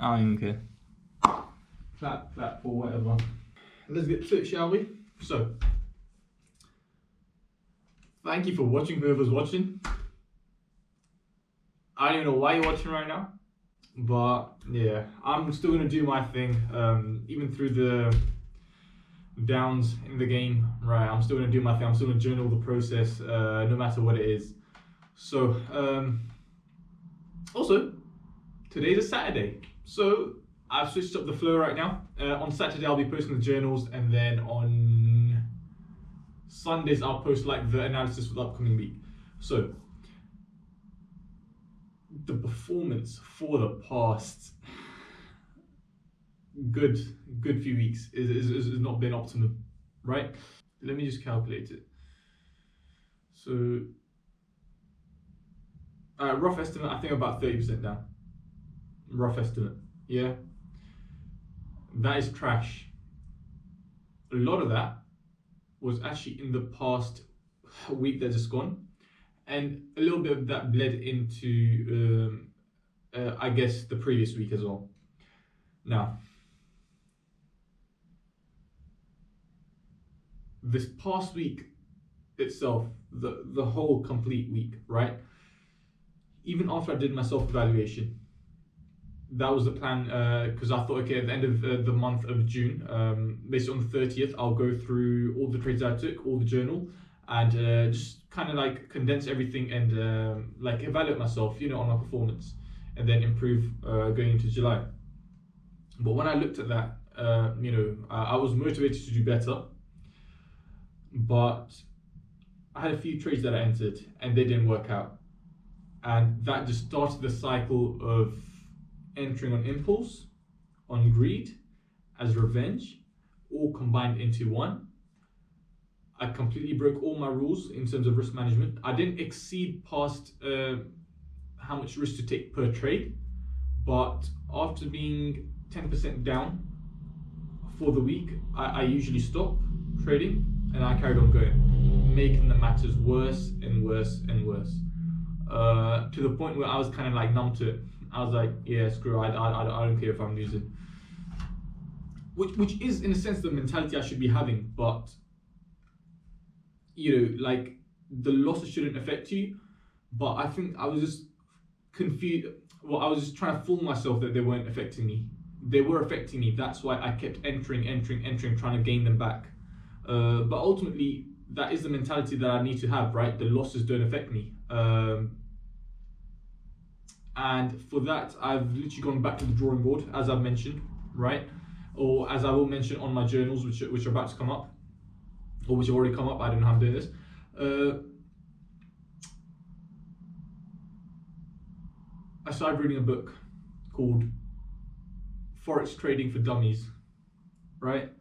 I don't even care. Clap, clap, or whatever. Let's get to it, shall we? So, thank you for watching, whoever's watching. I don't even know why you're watching right now, but yeah, I'm still gonna do my thing, even through the downs in the game, right? I'm still gonna do my thing. I'm still gonna journal the process, no matter what it is. So, also, today's a Saturday, so I've switched up the flow right now. On Saturday, I'll be posting the journals, and then on Sundays, I'll post like the analysis for the upcoming week. So, the performance for the past good few weeks is not been optimum, right? Let me just calculate it. So, rough estimate, I think about 30% down. Rough estimate, yeah. That is trash. A lot of that was actually in the past week that just gone, and a little bit of that bled into, I guess, the previous week as well. Now, this past week itself, the whole complete week, right? Even after I did my self-evaluation, that was the plan, because I thought, okay, at the end of the month of June, basically on the 30th, I'll go through all the trades I took, all the journal, and just kind of like condense everything and like evaluate myself, you know, on my performance, and then improve going into July. But when I looked at that, you know, I was motivated to do better, but I had a few trades that I entered and they didn't work out, and that just started the cycle of entering on impulse, on greed, as revenge, all combined into one. I completely broke all my rules in terms of risk management. I didn't exceed past how much risk to take per trade, but after being 10% down for the week, I usually stop trading and I carried on going, making the matters worse and worse and worse, to the point where I was kind of like numb to it. I was like, yeah, screw it, I don't care if I'm losing. Which is, in a sense, the mentality I should be having, but, you know, like, the losses shouldn't affect you. But I think I was just confused. Well, I was just trying to fool myself that they weren't affecting me. They were affecting me. That's why I kept entering, trying to gain them back. But ultimately, that is the mentality that I need to have, right? The losses don't affect me. And for that, I've literally gone back to the drawing board, as I've mentioned, right? Or as I will mention on my journals, which are about to come up, or which have already come up. I don't know how I'm doing this. I started reading a book called Forex Trading for Dummies, right?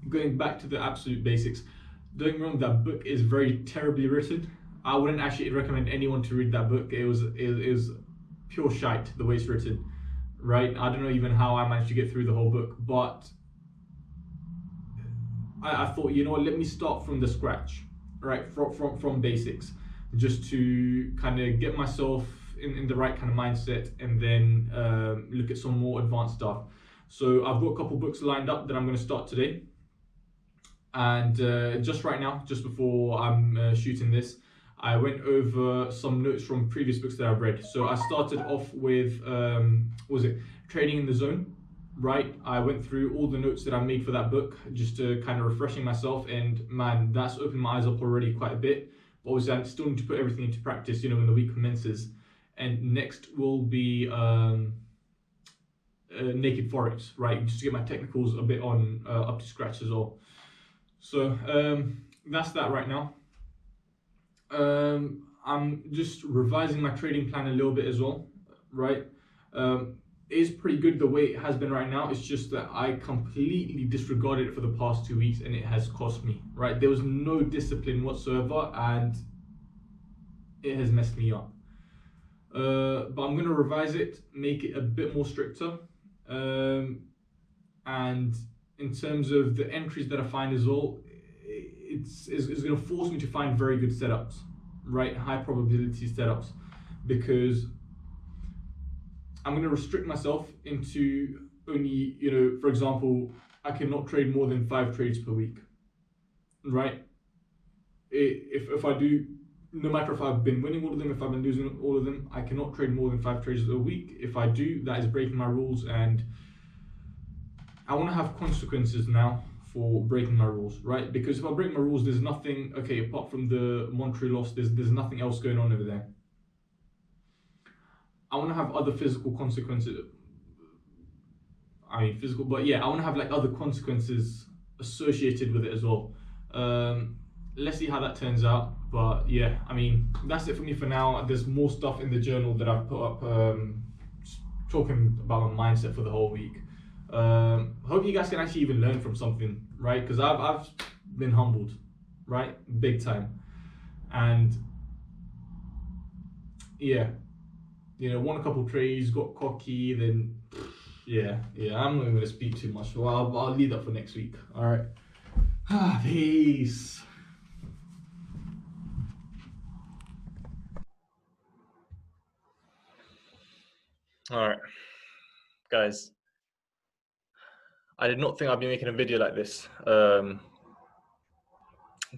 Going back to the absolute basics. Don't get me wrong, that book is very terribly written. I wouldn't actually recommend anyone to read that book. It was pure shite the way it's written, right? I don't know even how I managed to get through the whole book, but I thought, you know what, let me start from the scratch, right? From basics, just to kind of get myself in the right kind of mindset, and then look at some more advanced stuff. So I've got a couple books lined up that I'm going to start today. And just right now, just before I'm shooting this, I went over some notes from previous books that I've read. So I started off with, Trading in the Zone, right? I went through all the notes that I made for that book, just to kind of refreshing myself, and man, that's opened my eyes up already quite a bit. But obviously, I still need to put everything into practice, you know, when the week commences. And next will be Naked Forex, right? Just to get my technicals a bit on up to scratch as well. So that's that right now. I'm just revising my trading plan a little bit as well, right? It's pretty good the way it has been right now. It's just that I completely disregarded it for the past 2 weeks, and it has cost me, right? There was no discipline whatsoever, and it has messed me up. But I'm going to revise it, make it a bit more stricter, and in terms of the entries that I find as well, it's going to force me to find very good setups, right? High probability setups, because I'm going to restrict myself into only, for example, I cannot trade more than 5 trades per week, right? If I do, no matter if I've been winning all of them, if I've been losing all of them, I cannot trade more than 5 trades a week. If I do, that is breaking my rules, and I want to have consequences now for breaking my rules, right? Because if I break my rules, there's nothing, okay, apart from the monetary loss, there's nothing else going on over there. I want to have other physical consequences. I mean, physical, but yeah, I want to have like other consequences associated with it as well. Let's see how that turns out. But yeah, I mean, that's it for me for now. There's more stuff in the journal that I've put up, talking about my mindset for the whole week. Hope you guys can actually even learn from something, right? Because I've been humbled, right, big time, and yeah, won a couple trades, got cocky, then yeah. I'm not even gonna speak too much. Well, I'll leave that for next week. All right. Peace. All right, guys. I did not think I'd be making a video like this,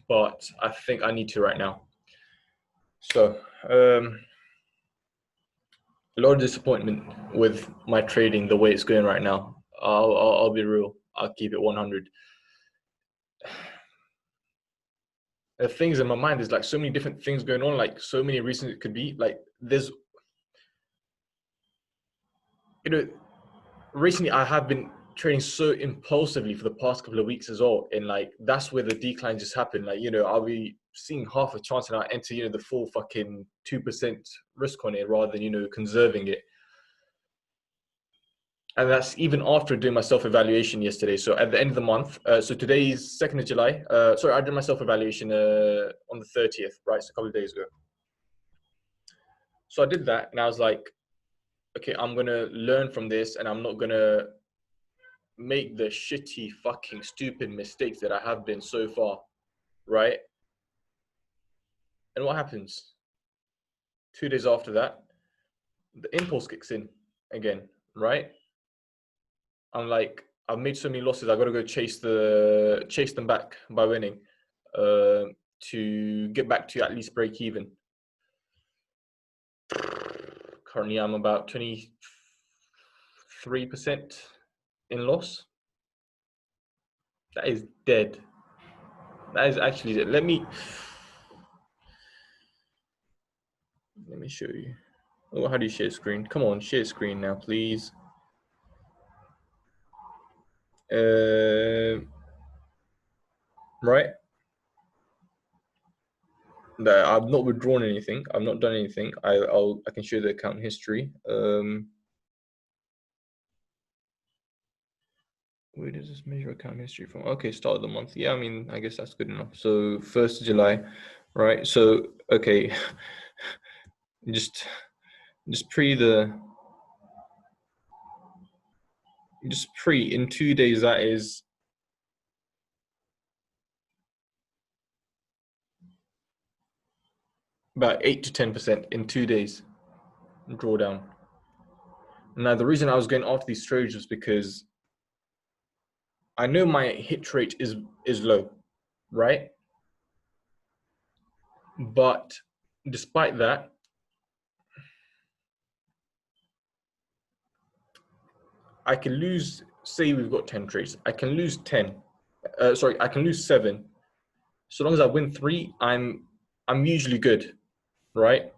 but I think I need to right now. So, a lot of disappointment with my trading the way it's going right now. I'll be real. I'll keep it 100. The things in my mind is like so many different things going on, like so many reasons it could be. Like there's, recently I have been trading so impulsively for the past couple of weeks as well, and like that's where the decline just happened. Like I'll be seeing half a chance and I enter the full fucking 2% risk on it rather than conserving it. And that's even after doing my self-evaluation yesterday. So at the end of the month, so today is 2nd of July. Sorry, I did my self-evaluation on the 30th, right? So a couple of days ago. So I did that and I was like, okay, I'm going to learn from this and I'm not going to make the shitty fucking stupid mistakes that I have been so far, right? And what happens? 2 days after that, the impulse kicks in again, right? I'm like, I've made so many losses. I got to go chase them back by winning, to get back to at least break even. Currently, I'm about 23% in loss. That is dead. That is actually dead. Let me show you. Oh, how do you share screen? Come on, share screen now, please. Right. That I've not withdrawn anything. I've not done anything. I can show the account history. Where does this measure account history from? Okay, start of the month. Yeah, I mean, I guess that's good enough. So 1st of July, right? So okay, just in 2 days, that is about 8 to 10% in 2 days drawdown. Now the reason I was going after these trades was because I know my hit rate is low, right? But despite that, I can lose, say we've got 10 trades. I can lose 10. I can lose 7. So long as I win 3, I'm usually good, right?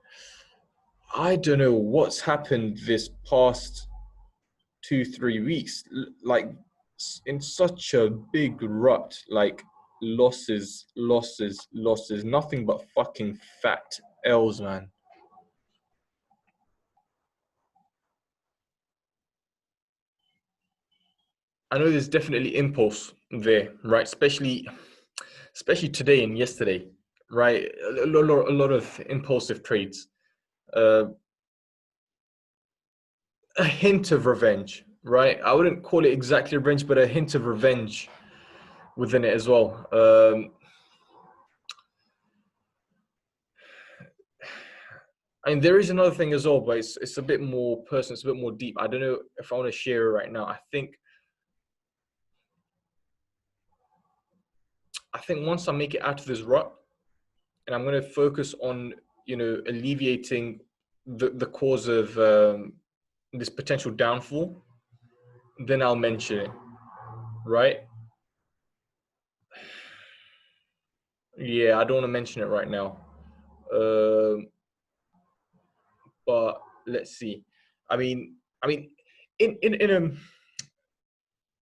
I don't know what's happened this past 2-3 weeks, like in such a big rut, like losses, nothing but fucking fat L's, man. I know there's definitely impulse there, right? Especially today and yesterday, right? A lot of impulsive trades. A hint of revenge, right? I wouldn't call it exactly revenge, but a hint of revenge within it as well. I mean, there is another thing as well, but it's a bit more personal. It's a bit more deep. I don't know if I want to share it right now. I think once I make it out of this rut, and I'm going to focus on, alleviating the cause of this potential downfall, then I'll mention it, right? Yeah, I don't want to mention it right now. But let's see. I mean, in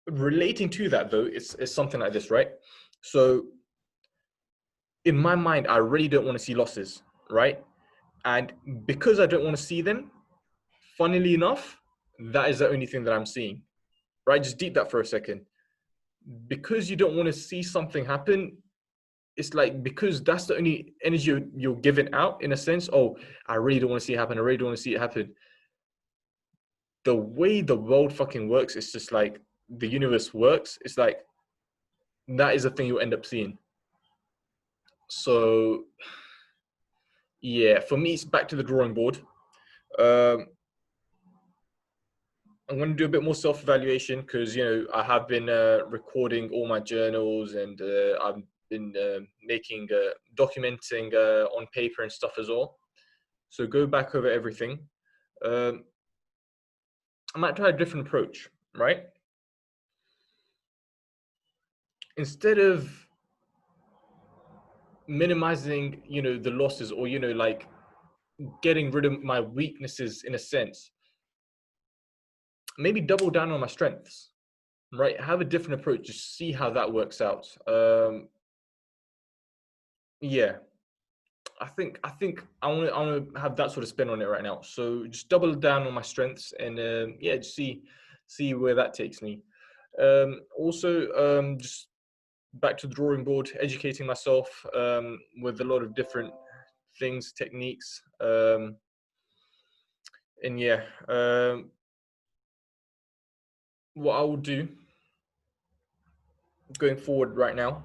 relating to that though, it's something like this, right? So in my mind, I really don't want to see losses, right? And because I don't want to see them, funnily enough, that is the only thing that I'm seeing, right? Just deep that for a second. Because you don't want to see something happen, it's like, because that's the only energy you're giving out, in a sense. Oh, I really don't want to see it happen. I really don't want to see it happen. The way the world fucking works, it's just like the universe works. It's like that is the thing you'll end up seeing. So yeah, for me, it's back to the drawing board. I'm going to do a bit more self-evaluation because, I have been recording all my journals, and I've been documenting on paper and stuff as well. So go back over everything. I might try a different approach, right? Instead of minimizing, the losses, or, like getting rid of my weaknesses in a sense, maybe double down on my strengths, right? Have a different approach, just see how that works out. Yeah, I think I want to have that sort of spin on it right now. So just double down on my strengths, and yeah, just see where that takes me. Also, just back to the drawing board, educating myself with a lot of different things, techniques, and yeah, what I will do going forward right now,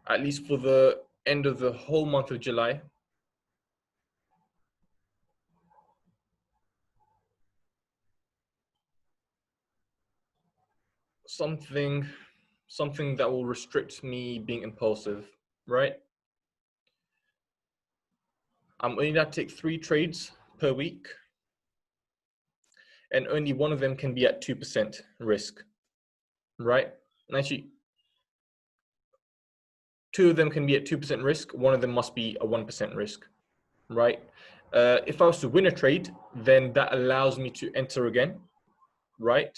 at least for the end of the whole month of July, something that will restrict me being impulsive, right? I'm only going to take 3 trades per week, and only one of them can be at 2% risk, right? And actually, 2 of them can be at 2% risk. One of them must be a 1% risk, right? If I was to win a trade, then that allows me to enter again, right?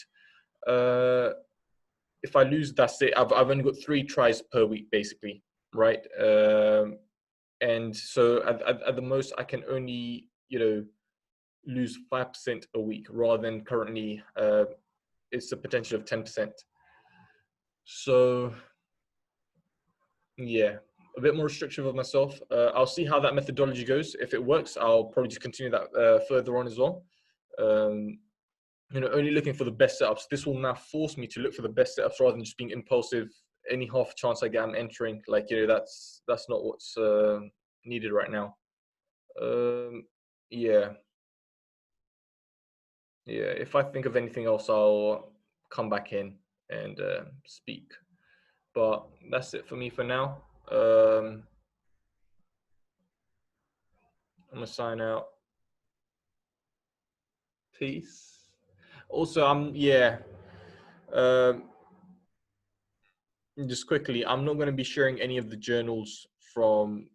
If I lose, that's it. I've only got 3 tries per week, basically, right? And so at the most, I can only, lose 5% a week, rather than currently it's a potential of 10%. So yeah, a bit more restrictive of myself. I'll see how that methodology goes. If it works, I'll probably just continue that further on as well. Only looking for the best setups. This will now force me to look for the best setups rather than just being impulsive. Any half chance I get, I'm entering. Like, that's not what's needed right now. Yeah. If I think of anything else, I'll come back in and speak. But that's it for me for now. I'm gonna sign out. Peace. Also, just quickly, I'm not going to be sharing any of the journals from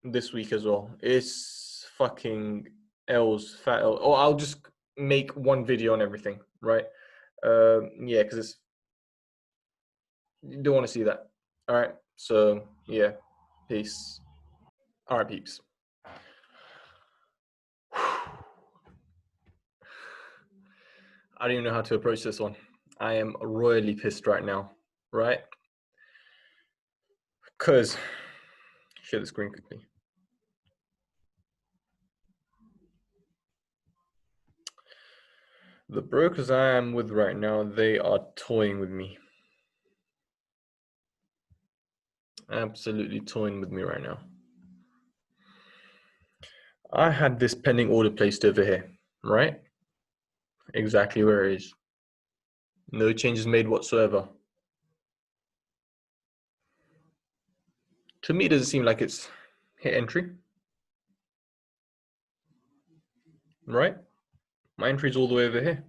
this week as well. It's fucking fat L. Or I'll just make one video on everything, right? Yeah, because you don't want to see that. All right. So yeah, peace. All right, peeps. I don't even know how to approach this one. I am royally pissed right now, right? Because, share the screen quickly. The brokers I am with right now, they are toying with me. Absolutely toying with me right now. I had this pending order placed over here, right? Exactly where it is. No changes made whatsoever. To me, it doesn't seem like it's hit entry, right? My entry is all the way over here.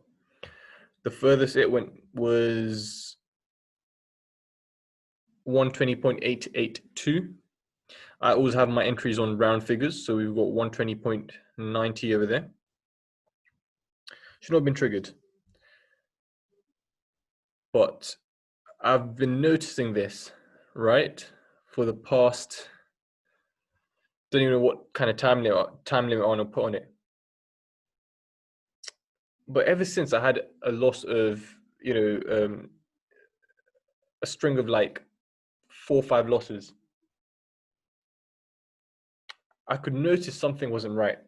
The furthest it went was 120.882. I always have my entries on round figures, so we've got 120.90 over there. Should not have been triggered. But I've been noticing this, right, for the past, don't even know what kind of time limit I want to put on it. But ever since I had a loss of, a string of like 4 or 5 losses, I could notice something wasn't right.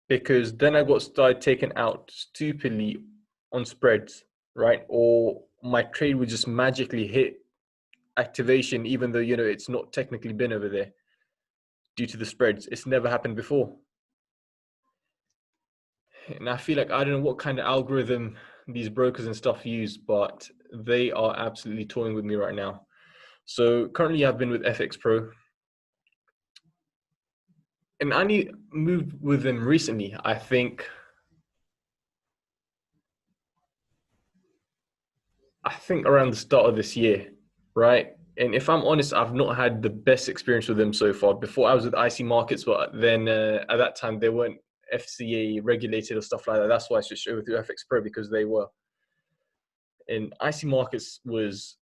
Because then I got started taken out stupidly on spreads, right? Or my trade would just magically hit activation, even though, it's not technically been over there due to the spreads. It's never happened before. And I feel like I don't know what kind of algorithm these brokers and stuff use, but they are absolutely toying with me right now. So currently I've been with FX Pro. And I moved with them recently, I think around the start of this year, right? And if I'm honest, I've not had the best experience with them so far. Before I was with IC Markets, but then at that time they weren't FCA regulated or stuff like that. That's why I switched over to FX Pro, because they were. And IC Markets was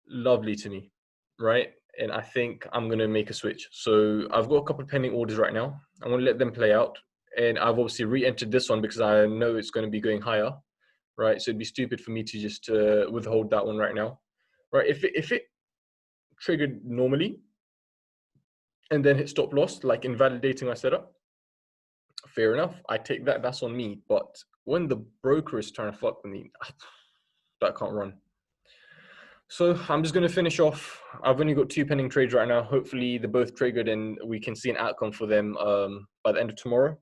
lovely to me, right? And I think I'm going to make a switch. So I've got a couple of pending orders right now. I'm going to let them play out. And I've obviously re-entered this one because I know it's going to be going higher, right? So it'd be stupid for me to just withhold that one right now, right? If it triggered normally and then hit stop loss, like invalidating my setup, fair enough. I take that. That's on me. But when the broker is trying to fuck with me, that can't run. So I'm just going to finish off. I've only got 2 pending trades right now. Hopefully they're both triggered and we can see an outcome for them by the end of tomorrow.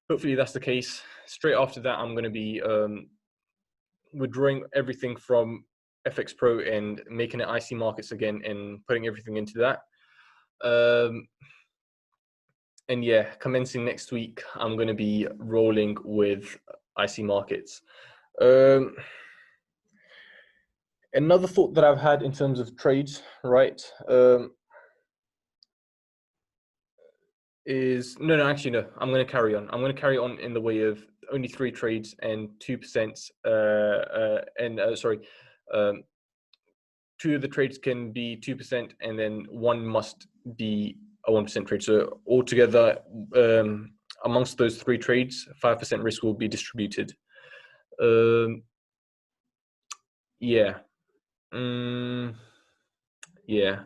Hopefully that's the case. Straight after that, I'm going to be withdrawing everything from FX Pro and making it IC Markets again and putting everything into that. And yeah, commencing next week, I'm going to be rolling with IC Markets. Another thought that I've had in terms of trades, right, is no, actually no. I'm going to carry on. I'm going to carry on in the way of only 3 trades and 2%. Sorry, 2 of the trades can be 2%, and then 1 must be a 1% trade. So altogether, amongst those 3 trades, 5% risk will be distributed. Yeah. Yeah.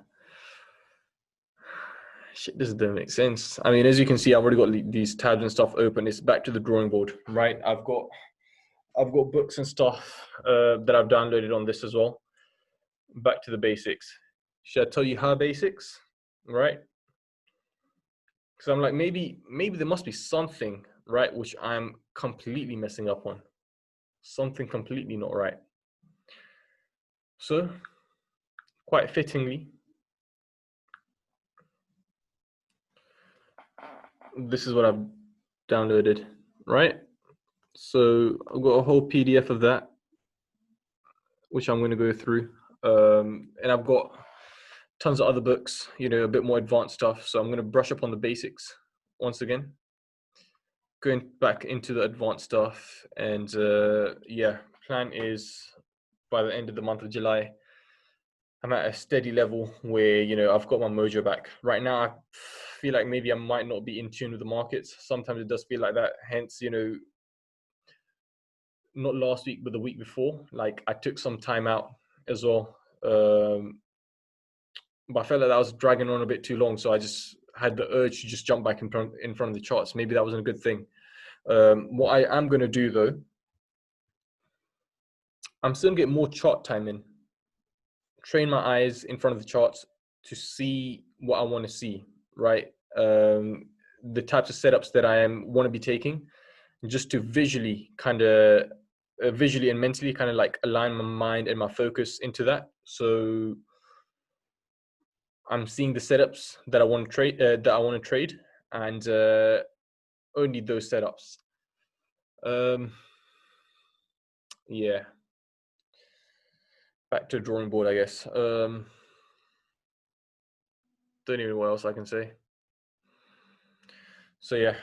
Shit, this doesn't make sense. I mean, as you can see, I've already got these tabs and stuff open. It's back to the drawing board, right? I've got books and stuff that I've downloaded on this as well. Back to the basics. Should I tell you her basics, right? Because I'm like, maybe there must be something, right, which I'm completely messing up on. Something completely not right. So, quite fittingly, this is what I've downloaded, right? So I've got a whole PDF of that, which I'm going to go through. And I've got tons of other books, a bit more advanced stuff. So I'm going to brush up on the basics once again, going back into the advanced stuff. And yeah, plan is by the end of the month of July, I'm at a steady level where, I've got my mojo back. Right now, I feel like maybe I might not be in tune with the markets. Sometimes it does feel like that. Hence, not last week, but the week before, like I took some time out as well. But I felt like that was dragging on a bit too long. So I just had the urge to just jump back in front of the charts. Maybe that wasn't a good thing. What I am going to do though, I'm still going to get more chart time in. Train my eyes in front of the charts to see what I want to see, right? the types of setups that I want to be taking, just to visually visually and mentally kind of like align my mind and my focus into that. So I'm seeing the setups that I want to trade, and only those setups. Yeah, back to the drawing board, I guess. Don't even know what else I can say. So yeah,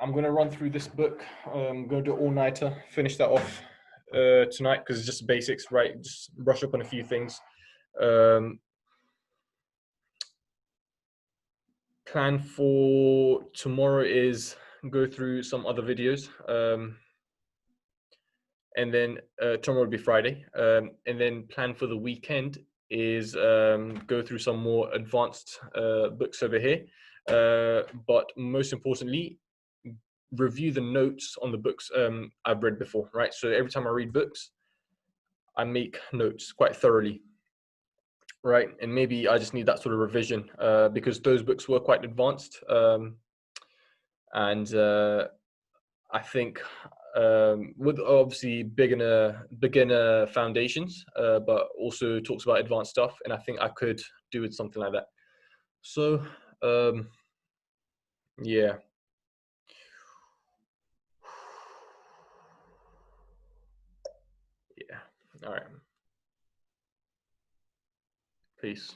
I'm gonna run through this book. I'm gonna do an all-nighter, finish that off tonight, because it's just basics, right? Just brush up on a few things. Plan for tomorrow is go through some other videos, and then tomorrow will be Friday, and then plan for the weekend is go through some more advanced books over here, but most importantly, review the notes on the books I've read before, right? So every time I read books, I make notes quite thoroughly, right? And maybe I just need that sort of revision because those books were quite advanced, and I think with obviously beginner foundations, but also talks about advanced stuff, and I think I could do with something like that. So yeah. Yeah. All right. Peace.